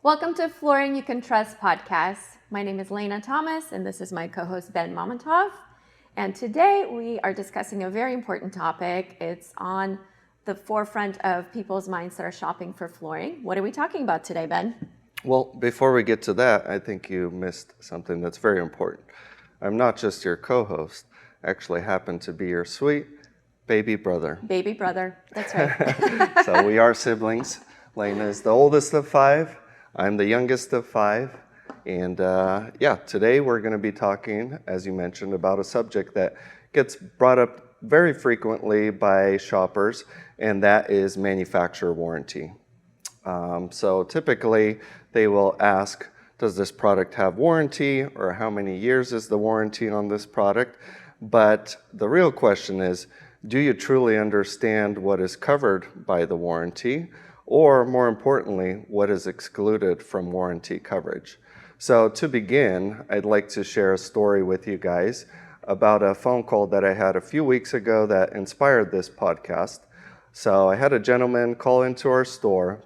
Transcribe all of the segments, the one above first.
Welcome to Flooring You Can Trust podcast. My name is Lena Thomas, and this is my co-host Ben Mamontov. And today we are discussing a very important topic. It's on the forefront of people's minds that are shopping for flooring. What are we talking about today, Ben? Well, before we get to that, I think you missed something that's very important. I'm not just your co-host. I actually happen to be your sweet baby brother. Baby brother, that's right. So we are siblings. Lena is the oldest of five. I'm the youngest of five. And today we're going to be talking, as you mentioned, about a subject that gets brought up very frequently by shoppers, and that is manufacturer warranty. So typically they will ask, does this product have warranty, or how many years is the warranty on this product? But the real question is, do you truly understand what is covered by the warranty? Or more importantly, what is excluded from warranty coverage? So to begin, I'd like to share a story with you guys about a phone call that I had a few weeks ago that inspired this podcast. So I had a gentleman call into our store,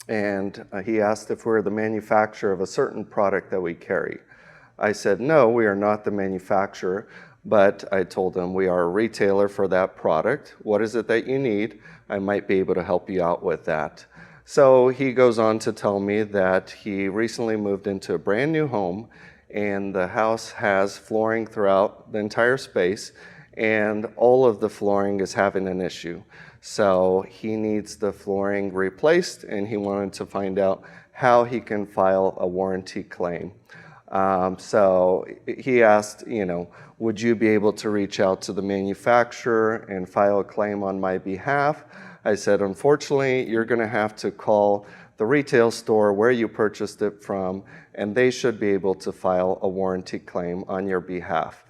and he asked if we're the manufacturer of a certain product that we carry. I said, no, we are not the manufacturer, but I told him we are a retailer for that product. What is it that you need? I might be able to help you out with that. So he goes on to tell me that he recently moved into a brand new home, and the house has flooring throughout the entire space, and all of the flooring is having an issue. So he needs the flooring replaced, and he wanted to find out how he can file a warranty claim. So he asked, would you be able to reach out to the manufacturer and file a claim on my behalf? I said, unfortunately, you're going to have to call the retail store where you purchased it from, and they should be able to file a warranty claim on your behalf.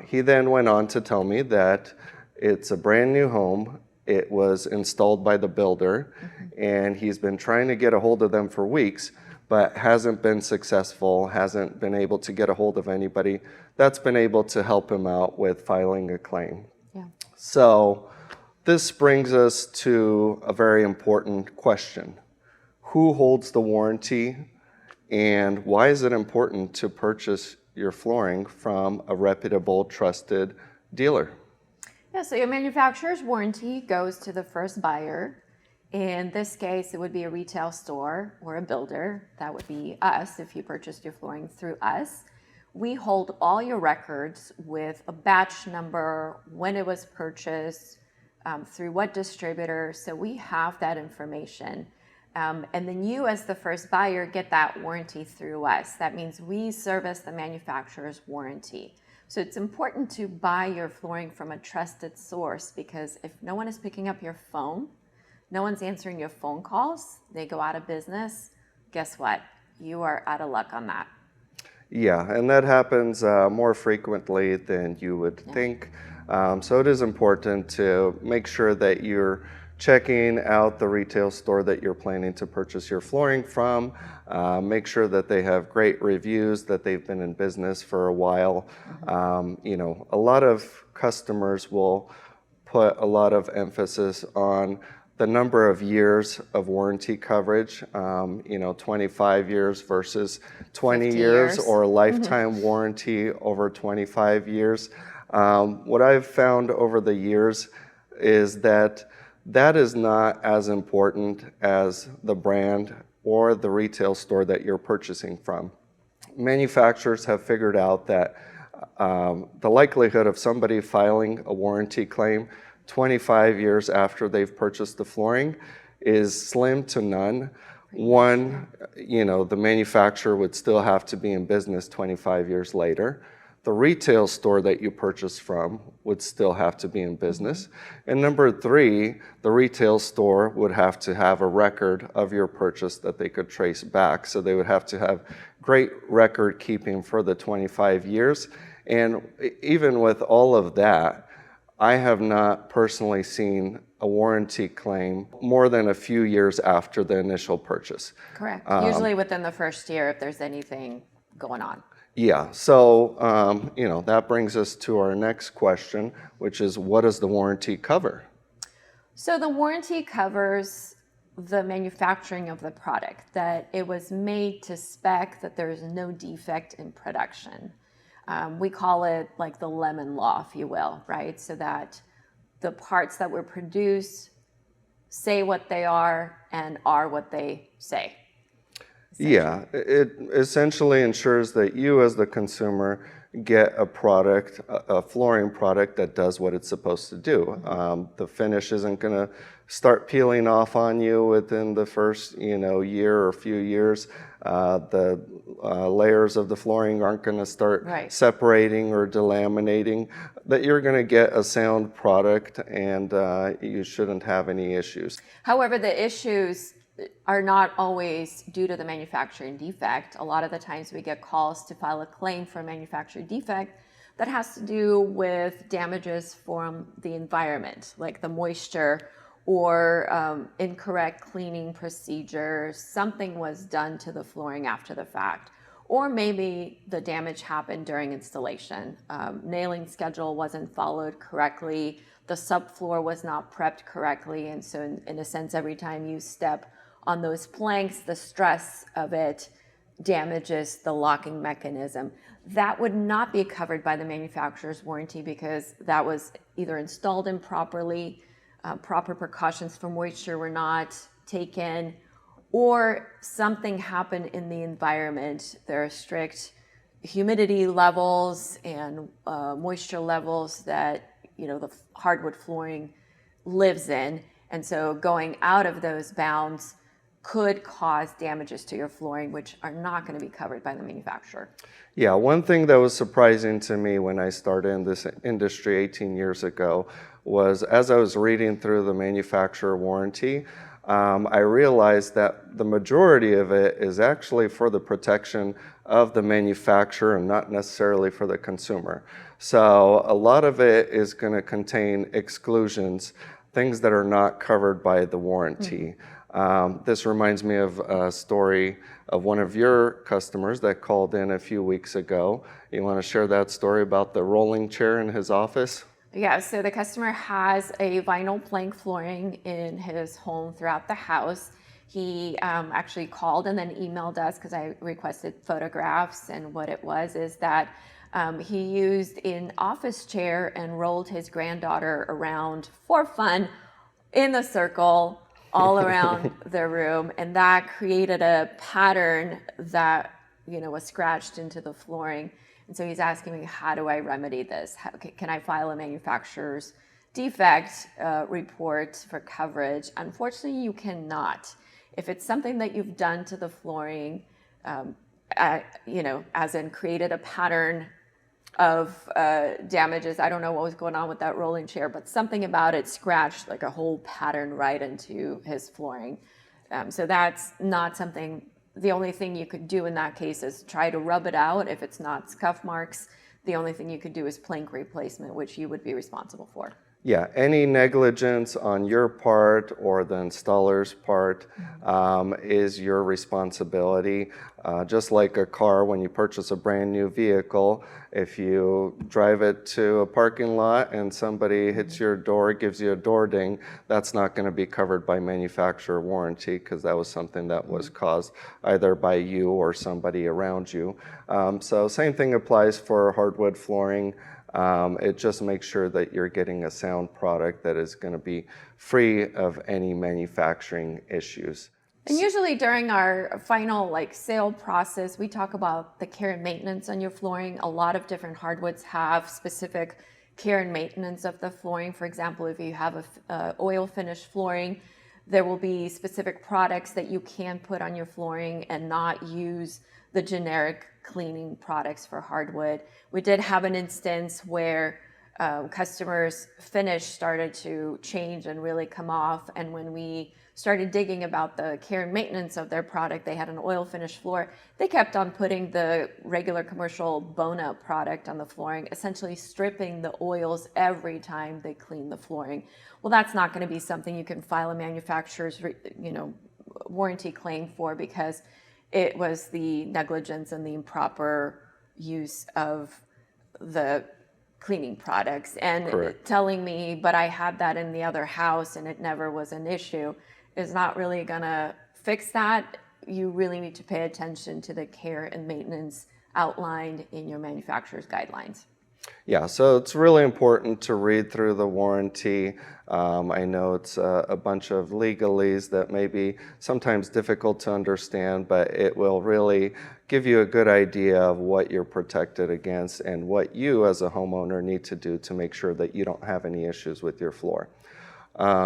He then went on to tell me that it's a brand new home. It was installed by the builder, and he's been trying to get a hold of them for weeks, but hasn't been successful, hasn't been able to get a hold of anybody that's been able to help him out with filing a claim. Yeah. So this brings us to a very important question. Who holds the warranty, and why is it important to purchase your flooring from a reputable, trusted dealer? Yeah, so your manufacturer's warranty goes to the first buyer. In this case, it would be a retail store or a builder. That would be us if you purchased your flooring through us. We hold all your records with a batch number, when it was purchased, through what distributor. So we have that information. And then you, as the first buyer, get that warranty through us. That means we service the manufacturer's warranty. So it's important to buy your flooring from a trusted source, because if no one is picking up your phone, no one's answering your phone calls, they go out of business, guess what? You are out of luck on that. Yeah, and that happens more frequently than you would think. So it is important to make sure that you're checking out the retail store that you're planning to purchase your flooring from. Make sure that they have great reviews, that they've been in business for a while. A lot of customers will put a lot of emphasis on the number of years of warranty coverage, 25 years versus 20 years, or a lifetime warranty over 25 years. What I've found over the years is that is not as important as the brand or the retail store that you're purchasing from. Manufacturers have figured out that the likelihood of somebody filing a warranty claim 25 years after they've purchased the flooring is slim to none. One, the manufacturer would still have to be in business 25 years later. The retail store that you purchased from would still have to be in business. And number three, the retail store would have to have a record of your purchase that they could trace back. So they would have to have great record keeping for the 25 years. And even with all of that, I have not personally seen a warranty claim more than a few years after the initial purchase. Correct. Usually within the first year if there's anything going on. Yeah, so that brings us to our next question, which is, what does the warranty cover? So the warranty covers the manufacturing of the product, that it was made to spec, that there's no defect in production. We call it like the lemon law, if you will, right? So that the parts that were produced say what they are and are what they say. Yeah, it essentially ensures that you as the consumer get a product, a flooring product that does what it's supposed to do. The finish isn't going to start peeling off on you within the first, year or few years. The layers of the flooring aren't going to start separating or delaminating. That you're going to get a sound product, and you shouldn't have any issues. However, the issues are not always due to the manufacturing defect. A lot of the times we get calls to file a claim for a manufacturing defect that has to do with damages from the environment, like the moisture or incorrect cleaning procedures. Something was done to the flooring after the fact. Or maybe the damage happened during installation. Nailing schedule wasn't followed correctly. The subfloor was not prepped correctly. And so in a sense, every time you step on those planks, the stress of it damages the locking mechanism. That would not be covered by the manufacturer's warranty because that was either installed improperly, proper precautions for moisture were not taken, or something happened in the environment. There are strict humidity levels and moisture levels that the hardwood flooring lives in. And so going out of those bounds could cause damages to your flooring, which are not going to be covered by the manufacturer. Yeah, one thing that was surprising to me when I started in this industry 18 years ago was as I was reading through the manufacturer warranty, I realized that the majority of it is actually for the protection of the manufacturer and not necessarily for the consumer. So a lot of it is going to contain exclusions, things that are not covered by the warranty. This reminds me of a story of one of your customers that called in a few weeks ago. You want to share that story about the rolling chair in his office? Yeah, so the customer has a vinyl plank flooring in his home throughout the house. He actually called and then emailed us because I requested photographs, and what it was is that he used an office chair and rolled his granddaughter around for fun in the circle all around the room, and that created a pattern that was scratched into the flooring. And so he's asking me, how do I remedy this? Can I file a manufacturer's defect report for coverage? Unfortunately, you cannot. If it's something that you've done to the flooring, as in created a pattern of damages. I don't know what was going on with that rolling chair, but something about it scratched like a whole pattern right into his flooring. So that's not something. The only thing you could do in that case is try to rub it out. If it's not scuff marks, the only thing you could do is plank replacement, which you would be responsible for. Yeah, any negligence on your part or the installer's part is your responsibility. Just like a car, when you purchase a brand new vehicle, if you drive it to a parking lot and somebody hits your door, gives you a door ding, that's not going to be covered by manufacturer warranty because that was something that was caused either by you or somebody around you. So same thing applies for hardwood flooring. It just makes sure that you're getting a sound product that is going to be free of any manufacturing issues. And usually during our final sale process, we talk about the care and maintenance on your flooring. A lot of different hardwoods have specific care and maintenance of the flooring. For example, if you have a oil finish flooring, there will be specific products that you can put on your flooring and not use the generic cleaning products for hardwood. We did have an instance where customers' finish started to change and really come off, and when we started digging about the care and maintenance of their product, they had an oil finish floor. They kept on putting the regular commercial Pomona product on the flooring, essentially stripping the oils every time they clean the flooring. Well, that's not going to be something you can file a manufacturer's warranty claim for because it was the negligence and the improper use of the cleaning products. And Correct. telling me, but I had that in the other house and it never was an issue. is not really gonna fix that. You really need to pay attention to the care and maintenance outlined in your manufacturer's guidelines. Yeah, so it's really important to read through the warranty. I know it's a bunch of legalese that may be sometimes difficult to understand, but it will really give you a good idea of what you're protected against and what you as a homeowner need to do to make sure that you don't have any issues with your floor.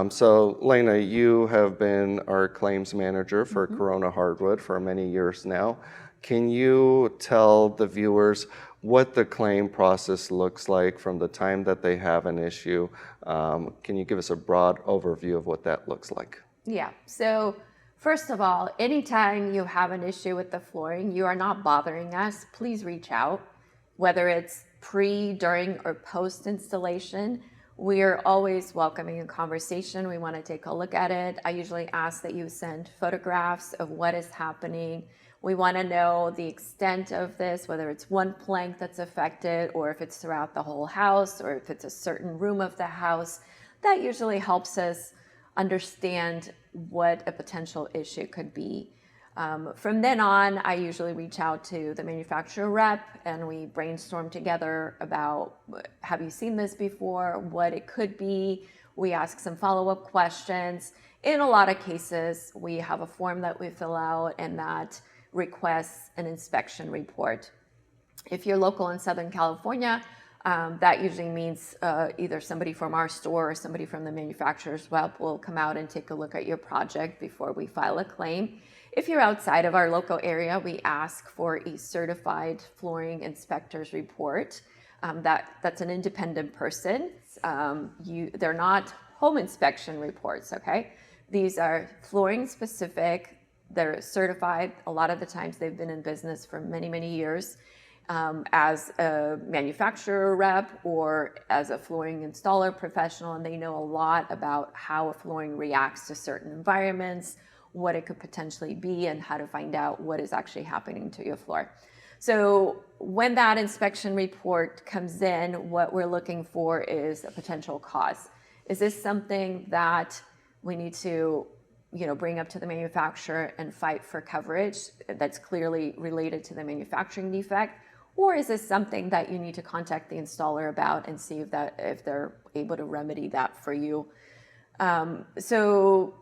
So Lena, you have been our claims manager for Corona Hardwood for many years now. Can you tell the viewers what the claim process looks like from the time that they have an issue? Can you give us a broad overview of what that looks like? Yeah, so first of all, anytime you have an issue with the flooring, you are not bothering us, please reach out. Whether it's pre, during, or post installation, we're always welcoming a conversation. We want to take a look at it. I usually ask that you send photographs of what is happening. We want to know the extent of this, whether it's one plank that's affected, or if it's throughout the whole house, or if it's a certain room of the house. That usually helps us understand what a potential issue could be. From then on, I usually reach out to the manufacturer rep and we brainstorm together about, have you seen this before, what it could be. We ask some follow-up questions. In a lot of cases, we have a form that we fill out and that requests an inspection report. If you're local in Southern California, that usually means either somebody from our store or somebody from the manufacturer's rep will come out and take a look at your project before we file a claim. If you're outside of our local area, we ask for a certified flooring inspector's report. That's an independent person. They're not home inspection reports, okay? These are flooring specific. They're certified. A lot of the times they've been in business for many, many years as a manufacturer rep or as a flooring installer professional, and they know a lot about how a flooring reacts to certain environments, what it could potentially be, and how to find out what is actually happening to your floor. So when that inspection report comes in, what we're looking for is a potential cause. Is this something that we need to bring up to the manufacturer and fight for coverage that's clearly related to the manufacturing defect? Or is this something that you need to contact the installer about and see if they're able to remedy that for you? So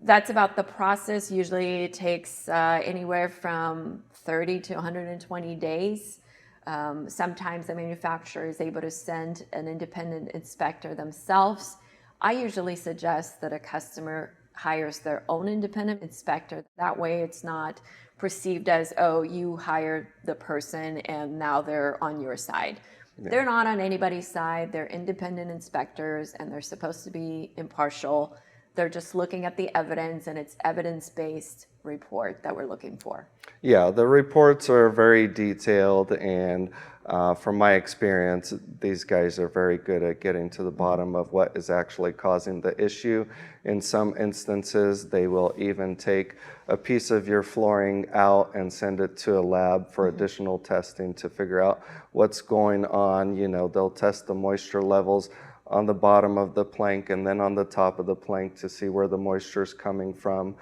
that's about the process. Usually it takes anywhere from 30 to 120 days. Sometimes the manufacturer is able to send an independent inspector themselves. I usually suggest that a customer hires their own independent inspector. That way it's not perceived as, oh, you hired the person and now they're on your side. Yeah. They're not on anybody's side. They're independent inspectors and they're supposed to be impartial. They're just looking at the evidence, and it's evidence-based report that we're looking for. Yeah, the reports are very detailed, and from my experience, these guys are very good at getting to the bottom of what is actually causing the issue. In some instances, they will even take a piece of your flooring out and send it to a lab for additional testing to figure out what's going on. They'll test the moisture levels on the bottom of the plank and then on the top of the plank to see where the moisture is coming from.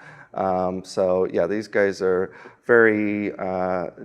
So yeah, these guys are very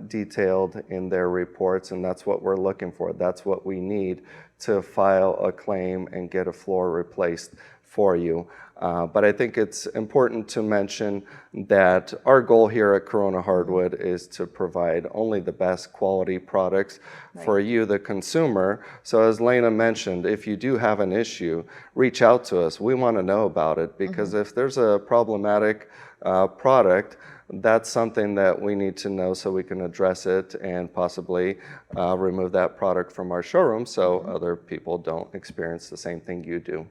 detailed in their reports, and that's what we're looking for. That's what we need to file a claim and get a floor replaced for you. But I think it's important to mention that our goal here at Corona Hardwood is to provide only the best quality products for you, the consumer. So as Lena mentioned, if you do have an issue, reach out to us. We want to know about it, because if there's a problematic product, that's something that we need to know so we can address it and possibly remove that product from our showroom so other people don't experience the same thing you do.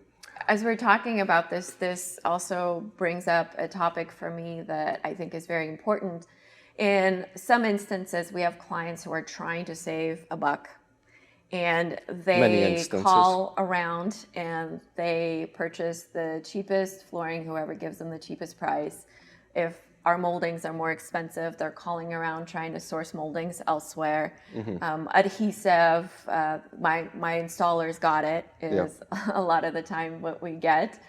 As we're talking about this also brings up a topic for me that I think is very important. In some instances, we have clients who are trying to save a buck, and they call around and they purchase the cheapest flooring, whoever gives them the cheapest price. If our moldings are more expensive, they're calling around trying to source moldings elsewhere. Adhesive, my installers got it, is a lot of the time what we get.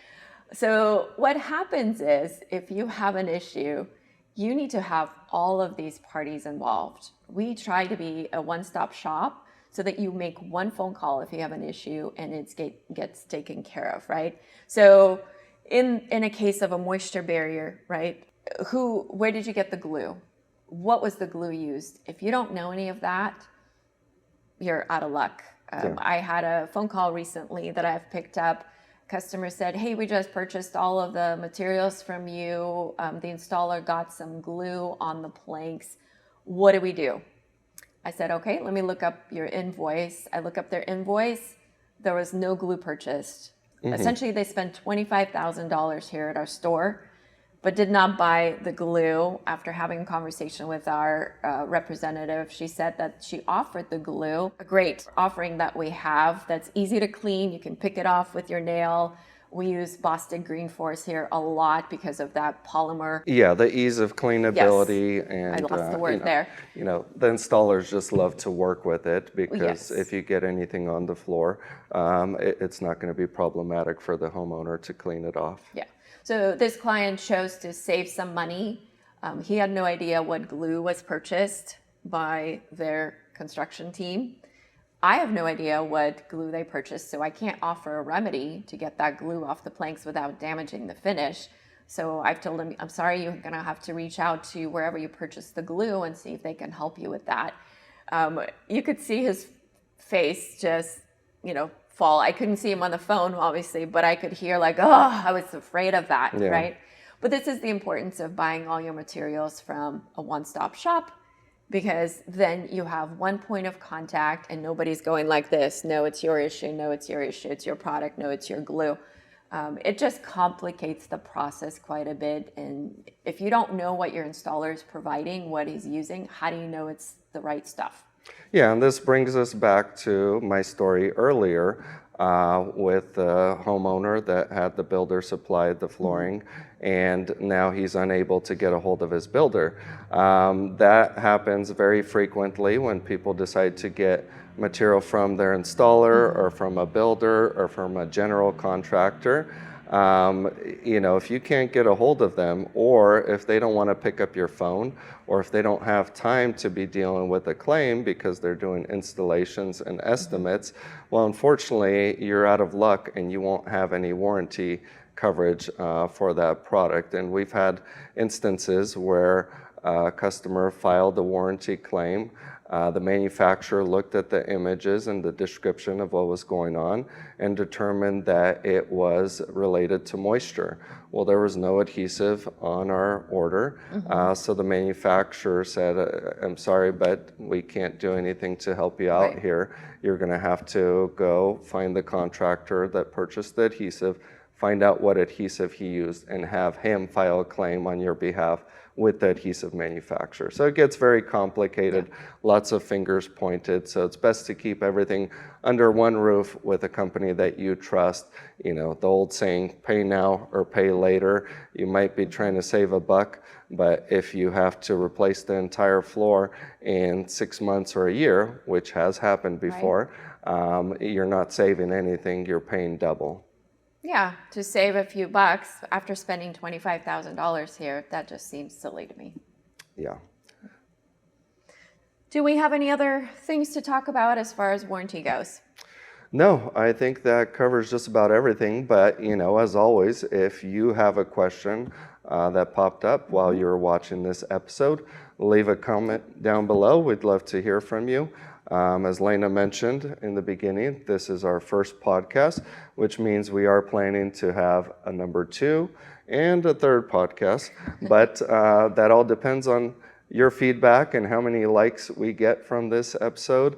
So what happens is if you have an issue, you need to have all of these parties involved. We try to be a one-stop shop so that you make one phone call if you have an issue and it gets taken care of, right? So in a case of a moisture barrier, right? Where did you get the glue? What was the glue used? If you don't know any of that, you're out of luck. I had a phone call recently that I've picked up. Customer said, hey, we just purchased all of the materials from you. The installer got some glue on the planks. What do we do? I said, okay, let me look up your invoice. I look up their invoice. There was no glue purchased. Essentially, they spent $25,000 here at our store, but did not buy the glue. After having a conversation with our representative, she said that she offered the glue, a great offering that we have that's easy to clean. You can pick it off with your nail. We use Boston Green Force here a lot because of that polymer. Yeah, the ease of cleanability. Yes, and I lost the word there. You know, the installers just love to work with it because Yes. if you get anything on the floor, it's not going to be problematic for the homeowner to clean it off. Yeah. So this client chose to save some money. He had no idea what glue was purchased by their construction team. I have no idea what glue they purchased, so I can't offer a remedy to get that glue off the planks without damaging the finish. So I've told him, I'm sorry, you're gonna have to reach out to wherever you purchased the glue and see if they can help you with that. You could see his face just, fall. I couldn't see him on the phone, obviously, but I could hear like, oh, I was afraid of that, Yeah. right? But this is the importance of buying all your materials from a one-stop shop, because then you have one point of contact and nobody's going like this. No, it's your issue. No, it's your issue. It's your product. No, it's your glue. It just complicates the process quite a bit. And if you don't know what your installer is providing, what he's using, how do you know it's the right stuff? Yeah, and this brings us back to my story earlier with the homeowner that had the builder supply the flooring, and now he's unable to get a hold of his builder. That happens very frequently when people decide to get material from their installer or from a builder or from a general contractor. If you can't get a hold of them, or if they don't want to pick up your phone, or if they don't have time to be dealing with a claim because they're doing installations and estimates, well, unfortunately, you're out of luck and you won't have any warranty coverage for that product. And we've had instances where a customer filed a warranty claim. The manufacturer looked at the images and the description of what was going on and determined that it was related to moisture. Well, there was no adhesive on our order, so the manufacturer said, I'm sorry, but we can't do anything to help you out here. You're going to have to go find the contractor that purchased the adhesive, find out what adhesive he used, and have him file a claim on your behalf with the adhesive manufacturer. So it gets very complicated, lots of fingers pointed. So it's best to keep everything under one roof with a company that you trust. The old saying, pay now or pay later. You might be trying to save a buck, but if you have to replace the entire floor in 6 months or a year, which has happened before, you're not saving anything, you're paying double. Yeah, to save a few bucks after spending $25,000 here, that just seems silly to me. Yeah. Do we have any other things to talk about as far as warranty goes? No, I think that covers just about everything. But, as always, if you have a question that popped up while you were watching this episode, leave a comment down below. We'd love to hear from you. As Lena mentioned in the beginning, this is our first podcast, which means we are planning to have a number 2 and a third podcast. But that all depends on your feedback and how many likes we get from this episode.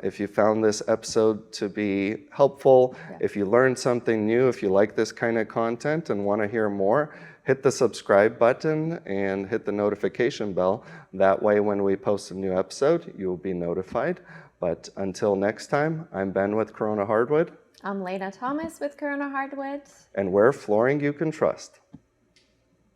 If you found this episode to be helpful, if you learned something new, if you like this kind of content and want to hear more, hit the subscribe button and hit the notification bell. That way, when we post a new episode, you'll be notified. But until next time, I'm Ben with Corona Hardwood. I'm Lena Thomas with Corona Hardwood. And we're flooring you can trust.